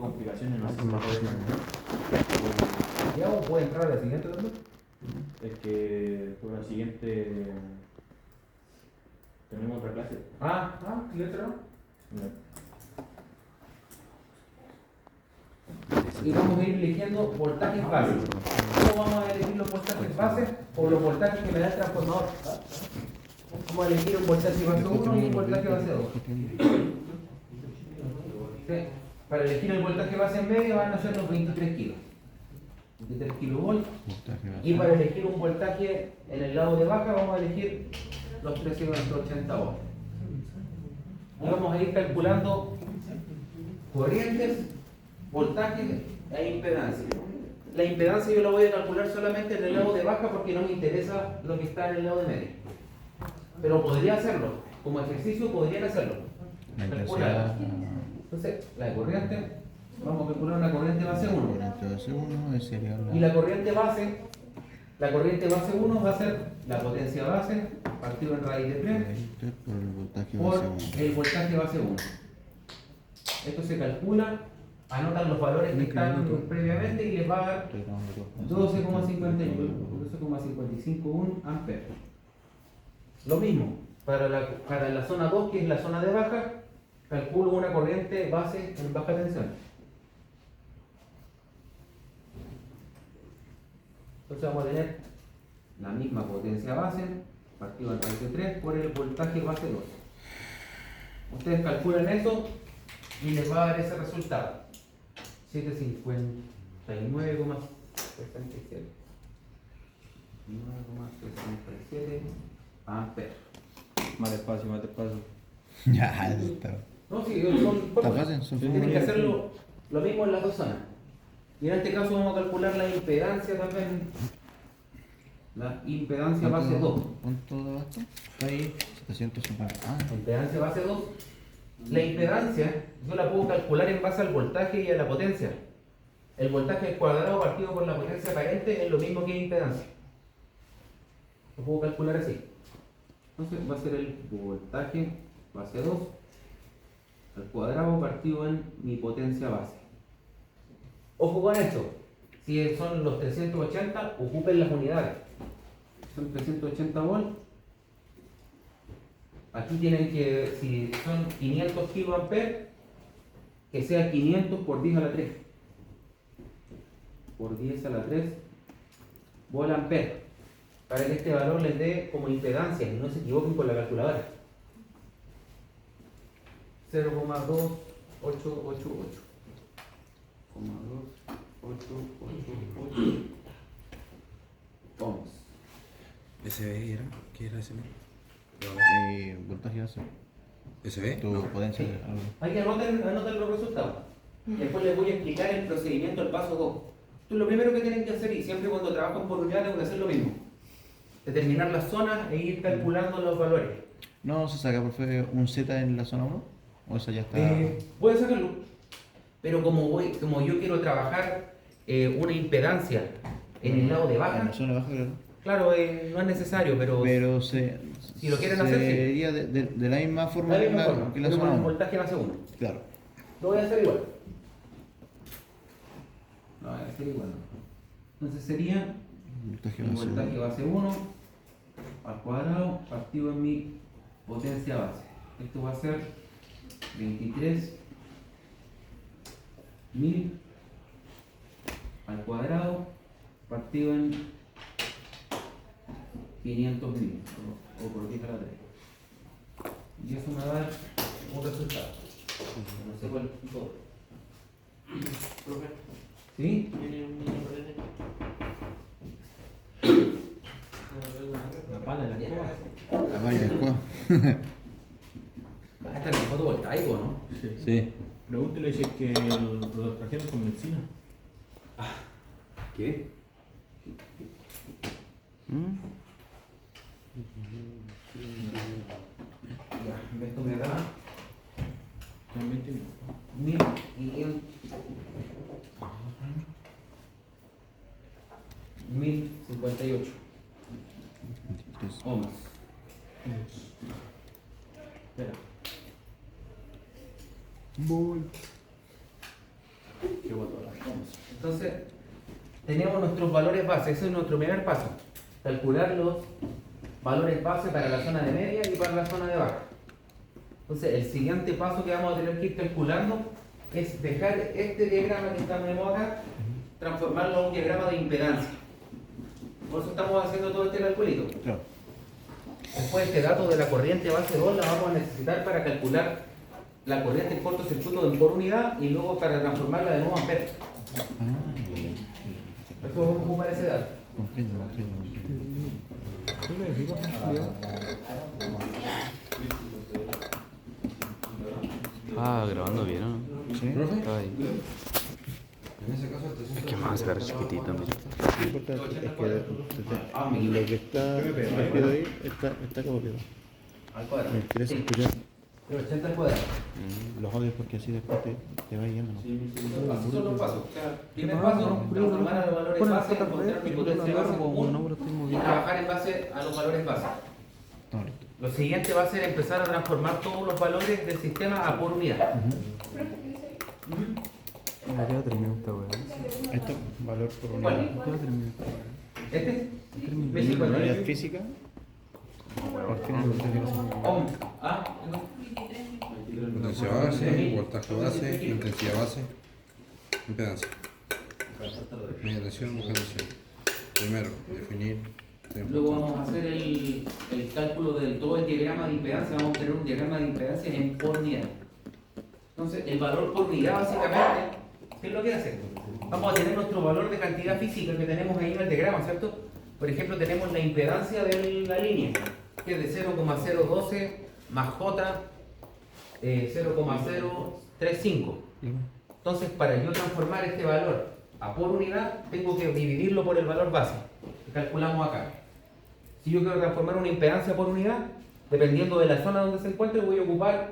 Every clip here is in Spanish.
complicaciones, no sé si me puede ¿Ya o puede entrar a la siguiente también? Es que por la siguiente tenemos otra clase. Letra. No. Y vamos a ir eligiendo voltajes base. ¿Cómo vamos a elegir los voltajes base o los voltajes que me da el transformador? Vamos a elegir un voltaje base 1 y un voltaje base 2. ¿Sí? Para elegir el voltaje base en medio van a ser los 23 kilos. 23 kilovolts. Y para elegir un voltaje en el lado de baja vamos a elegir los 1380 volts. Y vamos a ir calculando corrientes, voltajes e impedancia. La impedancia yo la voy a calcular solamente en el lado de baja porque no me interesa lo que está en el lado de medio. Pero podría hacerlo, como ejercicio podrían hacerlo. Calcular. Entonces, la de corriente, vamos a calcular una corriente base 1. Y la corriente base 1 va a ser la potencia base partido en raíz de 3 por el voltaje base 1. Esto se calcula, anotan los valores que están previamente y les va a dar 12,55 amperes. Lo mismo, para la zona 2, que es la zona de baja, calculo una corriente base en baja tensión. Entonces vamos a tener la misma potencia base partido en raíz de 3 por el voltaje base 2. Ustedes calculan eso y les va a dar ese resultado: 759,67 amperes. Más despacio, más despacio. Ya, está. No, sí, son fácil, son tienen que fáciles. hacerlo lo mismo en las dos zonas. Y en este caso vamos a calcular la impedancia también. La impedancia base 2. ¿Cuánto da esto? Está ahí. 750. La impedancia base 2. La impedancia yo la puedo calcular en base al voltaje y a la potencia. El voltaje al cuadrado partido por la potencia aparente es lo mismo que impedancia. Lo puedo calcular así. Entonces va a ser el voltaje base 2 al cuadrado partido en mi potencia base. Ojo con esto. Si son los 380, ocupen las unidades. Son 380 volts. Aquí tienen que, si son 500 kiloamperes, que sea 500 por 10 a la 3. Por 10 a la 3 volt-ampere. Para que este valor les dé como impedancia y no se equivoquen con la calculadora. 0,2888. 0,2888 ohms. SB era, ¿qué era SB? Voltaje base. ¿SB? Tu potencia. algo. Hay que anotar los resultados. Después les voy a explicar el procedimiento del paso 2. Entonces, lo primero que tienen que hacer, y siempre cuando trabajan por unidad, tengo que hacer lo mismo: determinar las zonas e ir calculando los valores. ¿No se saca, profe, un Z en la zona 1? ¿O esa ya está? Pueden sacarlo, pero como yo quiero trabajar una impedancia en el lado de En baja, la zona baja, claro. claro, no es necesario, pero si lo quieren hacer, sí. sería de la misma forma, La misma forma, que la pero con zona el 1. voltaje base 1. Claro. Lo voy a hacer igual. Lo voy a hacer igual. Entonces sería Voltaje el base. voltaje base 1 al cuadrado partido en mi potencia base. Esto va a ser 23.000 al cuadrado partido en 500.000 o por 10 a la 3. Y eso me va a dar un resultado. No sé cuál es todo. ¿Sí? La pala de la escoba. La valla del cuadro. Esta es el fotovoltaico, ¿no? Sí. Pregúntele si es que lo trajeron con benzina. ¿Qué? Ya, esto me da Con 20 minutos. 1500. 1058 ohms. Espera. Voy. Entonces, tenemos nuestros valores base, ese es nuestro primer paso. Calcular los valores base para la zona de media y para la zona de baja. Entonces, el siguiente paso que vamos a tener que ir calculando es dejar este diagrama que tenemos acá, transformarlo a un diagrama de impedancia. Por eso estamos haciendo todo este calculito. Claro. Después este dato de la corriente base 2 la vamos a necesitar para calcular la corriente en cortocircuito por unidad y luego para transformarla de nuevo a amperes. Por eso vamos a ocupar ese dato. Comprendo. Ah, grabando bien, ¿no? ¿Sí? ¿Profe? Está ahí. En ese caso, Es que más agarra chiquitito, mira. No importa, es que lo que está escrito ahí está copiado. Al cuadrado. Me interesa Sí. escuchar El 80 al cuadrado. los audios porque así después te va yendo, ¿no? Esos son los pasos. O sea, primer paso, transformar a los valores base, encontrar mi potencia base común y trabajar en base a los valores base. Estamos listos. Lo siguiente va a ser empezar a transformar todos los valores del sistema a por unidad. Me queda terminado esta weá. Ahí está, valor por unidad. ¿Cuál? Me queda terminado esta weá. ¿Este? Unidad B50. física. ¿Por qué no lo tienes? Ohm. Ah, potencia base, voltaje base, intensidad base, impedancia. Media tensión, baja tensión. Primero, definir. luego vamos a hacer el cálculo de todo el diagrama de impedancia. Vamos a tener un diagrama de impedancia en por unidad. Entonces, el valor por unidad básicamente, ¿qué es lo que hace? Vamos a tener nuestro valor de cantidad física que tenemos ahí en el diagrama, ¿cierto? Por ejemplo, tenemos la impedancia de la línea, que es de 0,012 más J 0,035. Entonces, para yo transformar este valor a por unidad, tengo que dividirlo por el valor base, que calculamos acá. Si yo quiero transformar una impedancia por unidad, dependiendo de la zona donde se encuentre, voy a ocupar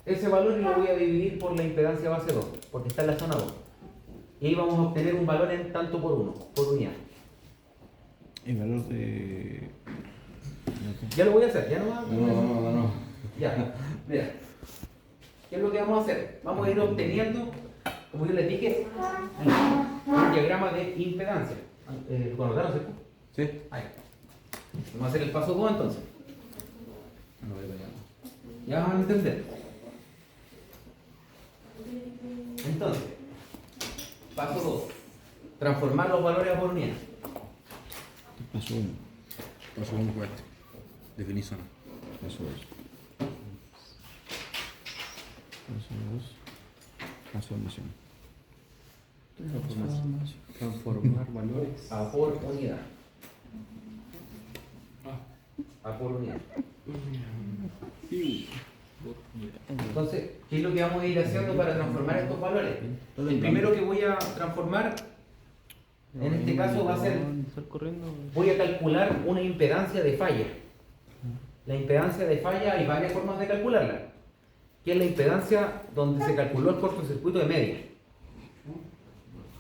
ese valor y lo voy a dividir por la impedancia base 2, porque está en la zona 2. Y ahí vamos a obtener un valor en tanto por uno, por unidad. El valor de. Ya lo voy a hacer, ya no va. No. Ya, mira. ¿Qué es lo que vamos a hacer? Vamos a ir obteniendo, como yo les dije, un diagrama de impedancia. ¿Lo anotaron, cierto? Sí. Ahí. Vamos a hacer el paso 2 entonces. Ya van a entender. Entonces, paso 2. Transformar los valores a por unidad. Paso 1. Paso 1 fue este. Definir zona. Paso 2. Paso 2. Transformación. Transformar valores. A por unidad. A por unidad. Entonces, ¿qué es lo que vamos a ir haciendo para transformar estos valores? El primero que voy a transformar, en este caso va a ser, voy a calcular una impedancia de falla. La impedancia de falla hay varias formas de calcularla, que es la impedancia donde se calculó el cortocircuito de media.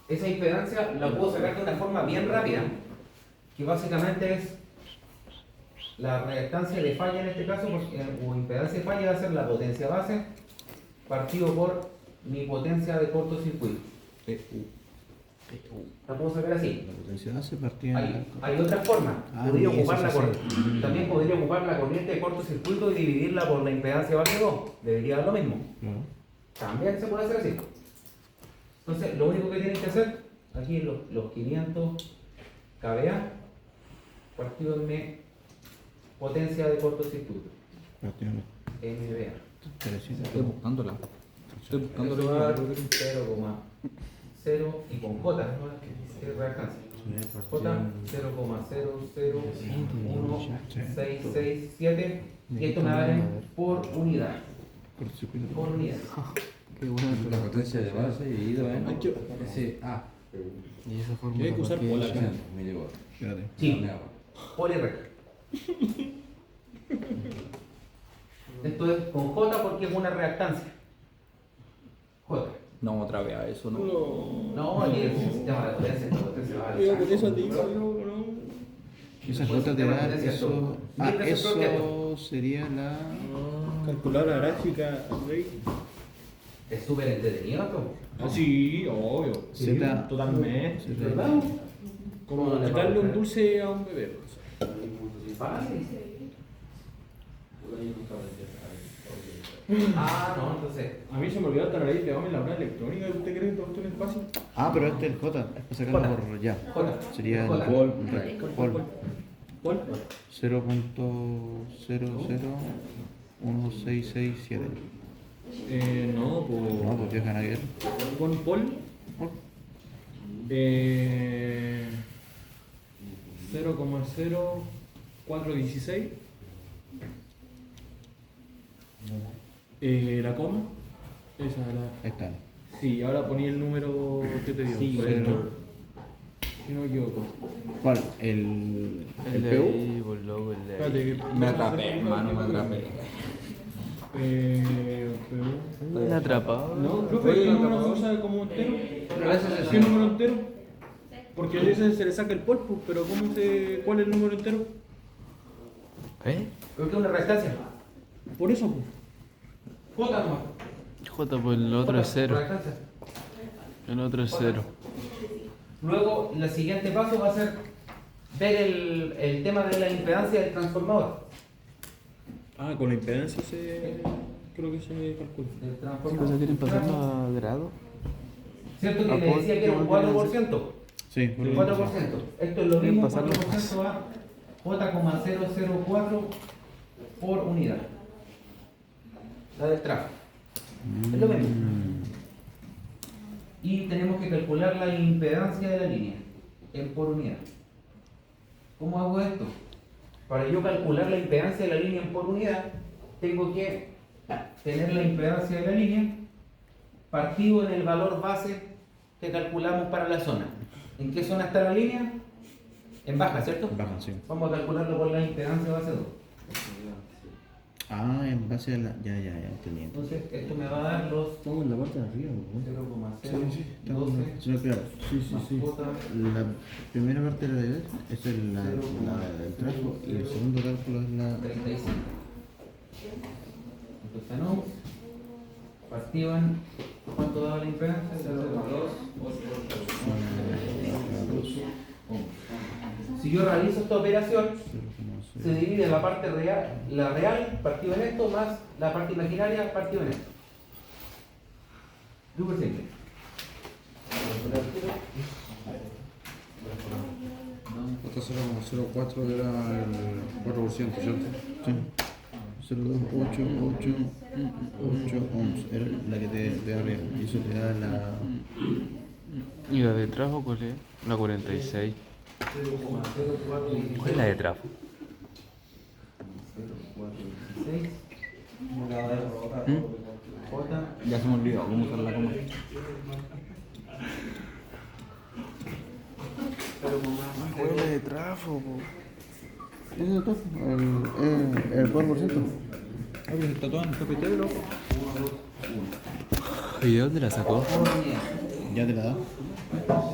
Esa impedancia la puedo sacar de una forma bien rápida, que básicamente es la reactancia de falla en este caso, o impedancia de falla, va a ser la potencia base partido por mi potencia de cortocircuito. La puedo sacar así. La potencia base partida Hay otra forma. Podría y ocupar eso también podría ocupar la corriente de cortocircuito y dividirla por la impedancia base 2. Debería dar lo mismo. Claro. También se puede hacer así. Entonces, lo único que tienen que hacer, aquí los 500 kVA partido en mi potencia de cortocircuito, Partido MVA. 300. Estoy buscándola. Estoy buscando Eso va a dar la 0,0 y con J, ¿no? ¿Qué reactancia? J 0,001667 y esto me da por unidad. Cortocircuito. Por unidad. Qué buena La potencia de base dividido en. Sí. Ah. Y esa forma. Hay que usar polar. Me llegó. Espérate. Sí, polirrec. Esto es con J porque es una reactancia. J. No, otra vez a eso, ¿no? No, aquí el sistema de potencia, la potencia va al Esas notas te dan eso. Ah, Mil veces peor que eso sería la. Calcular la gráfica, Rey. Es súper entretenido esto. Ah, sí, obvio. Sí, Z. totalmente. ¿Verdad? Como darle un dulce a un bebé. Fácil. Ah, no, entonces. A mí se me olvidó hasta la ley de hombre en la hora electrónica. ¿Usted cree que esto es fácil? Ah, pero este es el J, es para sacarlo J. por ya. J. Sería el J. Pol. ¿Cuál? 0.001667. No, pues. No, pues viajan a ver. Con Paul. 0,0416. La coma. Esa es la. Ahí está. Sí, ahora poní el número que te dio. Sí, Correcto. Si no me equivoco. ¿Cuál? ¿El El de PU? ahí, por loco, el de Espérate, ahí. que- Me atrapé, hermano, me atrapé. Me atrapado. No, profe, ¿qué número se usa como entero? Gracias, ¿Qué número entero? Porque a veces se le saca el polvo, pero ¿cuál es el número entero? ¿Eh? Creo que es una restancia. Por eso, pues. J nomás. J, pues el otro es 0. Restancia. El otro es 0. Luego, el siguiente paso va a ser ver el tema de la impedancia del transformador. Ah, con la impedancia creo que se calcula. Del ¿Qué transformador. cosa quieren pasarlo a grado? ¿Cierto que me decía que era un 4%? Sí, El 4%. Esto es lo Quieren mismo, pasarlo 4% a J,004 por unidad. La del tráfico. Es lo mismo. Y tenemos que calcular la impedancia de la línea por unidad. ¿Cómo hago esto? Para yo calcular la impedancia de la línea por unidad, tengo que tener la impedancia de la línea partido en el valor base que calculamos para la zona. ¿En qué zona está la línea? En baja, ¿cierto? Baja, sí. Vamos a calcularlo por la impedancia base 2. Ah, en base a la. Ya, entendí. Entonces, esto me va a dar los Estamos en la parte de arriba, ¿no? 0,012 Sí, claro. más J. La primera parte de la debes es el trazo y el segundo cálculo es la. 35. Entonces no. Partido en. ¿Cuánto daba la impedancia? 0,2. Si yo realizo esta operación, se divide la parte real, partido en esto, más la parte imaginaria, partido en esto. Súper simple. Esta 0,04 era el 4%, ¿cierto? Sí. 0288811 era la que te da arriba. Y eso te da la. ¿Y la de trajo cuál es? La 46. ¿Cuál es la de trajo? 0,416. J. Ya se me olvidó cómo usar la coma. ¿Cuál es la de trafo, po? ¿Ese es todo? El 4%. Ah, pero está todo en PPT, loco. ¿Y de dónde la sacó? Ya te la da.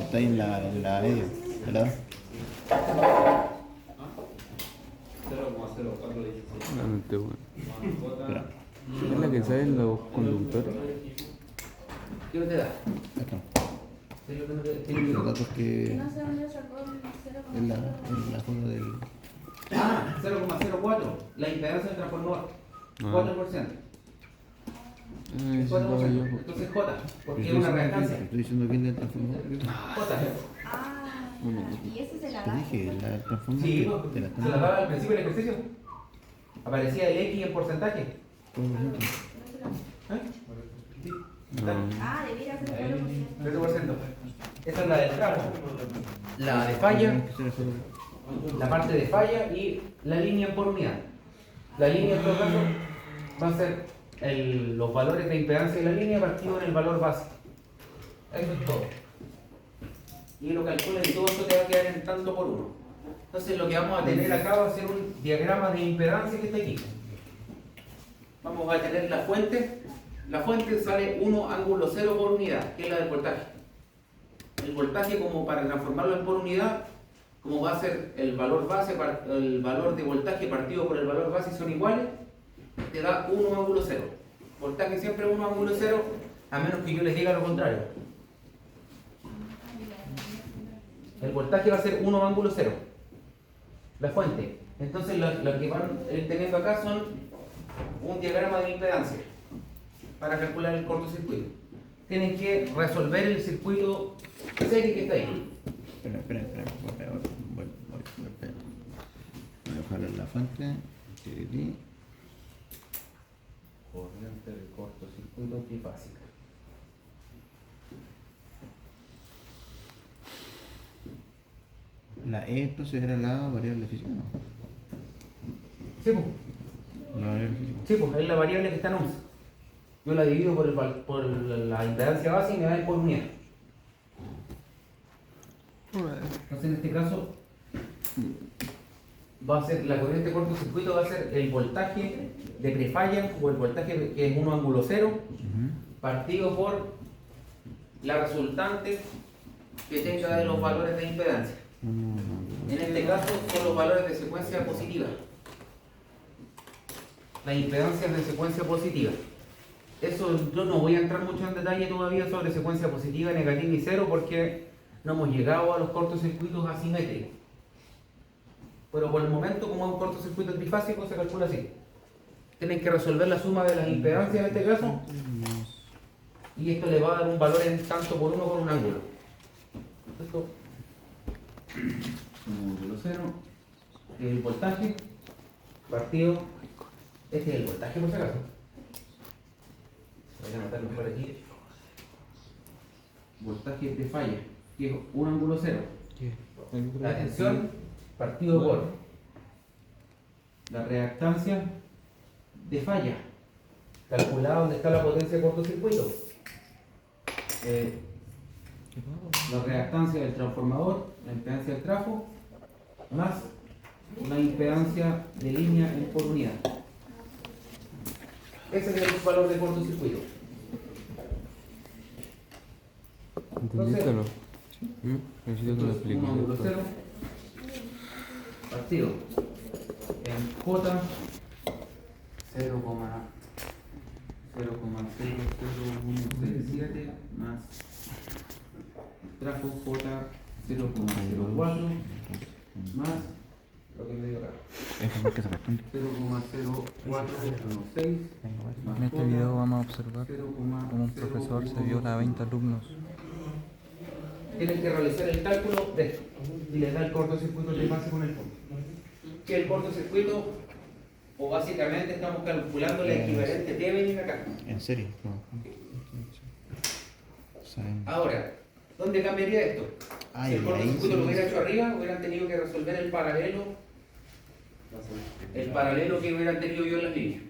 Está ahí en la media. ¿Te la da? Realmente bueno. Espera. ¿Es la que sale en los conductores? ¿Qué no te da? Acá. ¿Qué es lo que no te Los datos que. No sé dónde sacó el 0,0. En la foto del. Ah, 0,04. La impedancia del transformador. 4%. Sí, 4%. Entonces J, porque es una reactancia. Estoy diciendo que es el transformador. J. Ah, y ese se la Te da. dije, la transformador. Sí, Te la se la daba al principio del ejercicio. Aparecía el X en porcentaje. ¿Eh? Sí. Ah, debiera ser el 4%. 13%. Esa es la del tramo. La de falla, la parte de falla y la línea por unidad. La línea en todo caso va a ser los valores de impedancia de la línea partido en el valor base. Eso es todo. Y lo calculas y todo esto te va a quedar en tanto por uno. Entonces lo que vamos a tener acá va a ser un diagrama de impedancia que está aquí. Vamos a tener la fuente. La fuente sale 1 ángulo 0 por unidad, que es la del voltaje. El voltaje, como para transformarlo en por unidad, como va a ser el valor base, el valor de voltaje partido por el valor base son iguales, te da 1 ángulo 0. Voltaje siempre 1 ángulo 0, a menos que yo les diga lo contrario. El voltaje va a ser 1 ángulo 0. La fuente. Entonces lo que van teniendo acá son un diagrama de impedancia para calcular el cortocircuito. Tienen que resolver el circuito serie que está ahí. Espera. Voy a jalar la fuente. Tirirí. Corriente de cortocircuito trifásica. La E entonces era la variable física, ¿no? Sí, pues. La variable física. Sí, pues es la variable que está en ohms. Yo la divido por la impedancia base y me da por unidad. Entonces en este caso va a ser la corriente de cortocircuito, va a ser el voltaje de prefalla o el voltaje que es 1 ángulo 0 partido por la resultante que tenga de los valores de impedancia. En este caso son los valores de secuencia positiva. La impedancia es de secuencia positiva. Eso yo no voy a entrar mucho en detalle todavía sobre secuencia positiva, negativa y cero porque no hemos llegado a los cortocircuitos asimétricos. Pero por el momento, como es un cortocircuito trifásico, se calcula así. Tienen que resolver la suma de las impedancias en este caso y esto le va a dar un valor en tanto por uno con un ángulo. Esto, 1 ángulo 0, el voltaje partido, este es el voltaje por si acaso. Voy a anotarlo por aquí. Voltaje de falla, que es 1 ángulo 0. La tensión partido por la reactancia de falla, calculada donde está la potencia de cortocircuito. La reactancia del transformador, la impedancia del trafo, más la impedancia de línea en por unidad. Ese es el valor de cortocircuito. ¿Entendiste lo? Necesito que lo expliques. 1 ángulo 0 partido en J 0,00167 más trafo J 0,04 más lo que me dio acá 0,0416 En este video vamos a observar cómo un profesor se viola a 20 alumnos. Tienen que realizar el cálculo de esto y les da el cortocircuito trifásico en el fondo. Que el cortocircuito, o básicamente estamos calculando la equivalente Thevenin acá. ¿En serio? No. Ahora, ¿dónde cambiaría esto? Si el cortocircuito lo hubiera hecho arriba, hubieran tenido que resolver el paralelo que hubieran tenido yo en las líneas.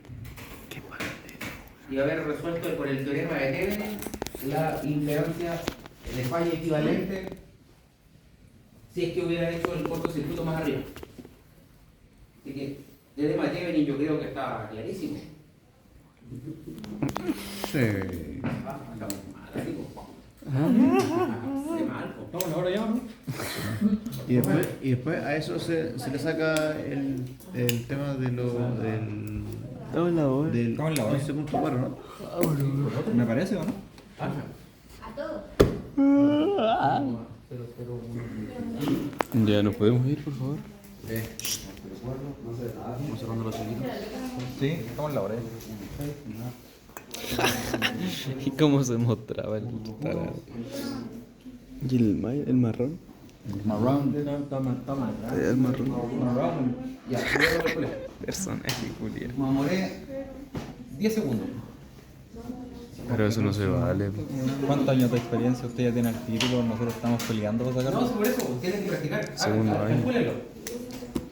Y haber resuelto por el teorema de Thevenin la impedancia de falla equivalente si es que hubiera hecho el cortocircuito más arriba. Así que el teorema de Thevenin yo creo que está clarísimo. Sí. Estamos mal, así como. Mal, Vamos, ahora ya, ¿no? Y después a eso se le saca el tema de lo del. Estamos en la hora. Del Estamos en la hora. 11.4, ¿no? Me parece, ¿o no? A todos. Ya nos podemos ir, por favor. Vamos cerrando los chiquitos. Sí, estamos en la hora. ¿Y cómo se mostraba el tarado? ¿Y el marrón? Marrón. El marrón. Ya, voy a calcular. Personaje Julián. Me demoré 10 segundos. Pero eso no se vale. ¿Cuántos años de experiencia usted ya tiene el título? Nosotros estamos peleando para No, sacarlo. por eso, tienen que practicar. Segundo año. Calcúlenlo.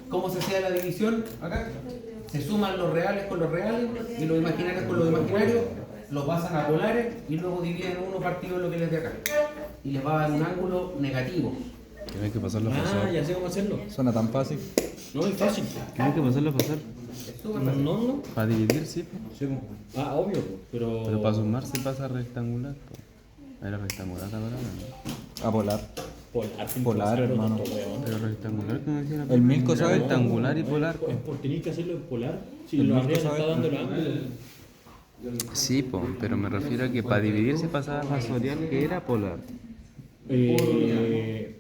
¿Cómo se hacía la división acá? Se suman los reales con los reales y los imaginarios con los imaginarios, los pasan a polares y luego dividen uno partido en lo que les de acá. Y les va a dar un ángulo negativo. Tiene que pasarlo a pasar. Ya sé cómo hacerlo. Suena tan fácil. No es fácil. Tiene que pasarlo a pasar. Es súper fácil. No. Para dividir, sí. Obvio, pero. Pero para sumar se pasa a rectangular. Era rectangular la palabra, ¿no? A polar. Polar, hermano. Pero rectangular, como decía la El Milko sabe. rectangular y polar. Tenéis que hacerlo en polar. Si El lo Milko arriba no sabe. está dando el ángulo. Sí, po, pero me refiero a que para dividirse pasaba fasorial, que era polar.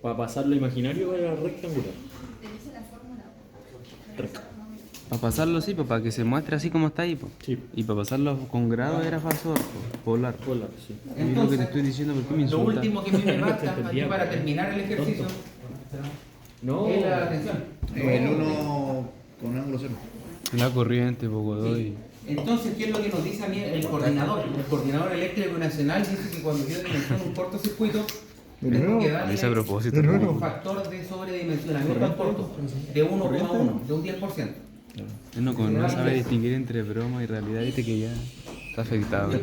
Para pasarlo imaginario era rectangular. Para pasarlo sí, pues, para que se muestre así como está ahí, pues. Sí. Y para pasarlo con grado era fasor, po, polar. Polar, sí. Es lo que te estoy diciendo, ¿por qué me Lo insultas? último que a mí me basta aquí para terminar el ejercicio No. es la tensión. El 1 con ángulo 0. La corriente, poco doy. Entonces, ¿qué es lo que nos dice a mí el coordinador? El coordinador eléctrico nacional dice que cuando yo dimensiono un cortocircuito, tengo que Lo hice a darle propósito. un factor de sobredimensionamiento al corto de 1,1, de un 10%. No sabe distinguir entre broma y realidad, viste que ya está afectado.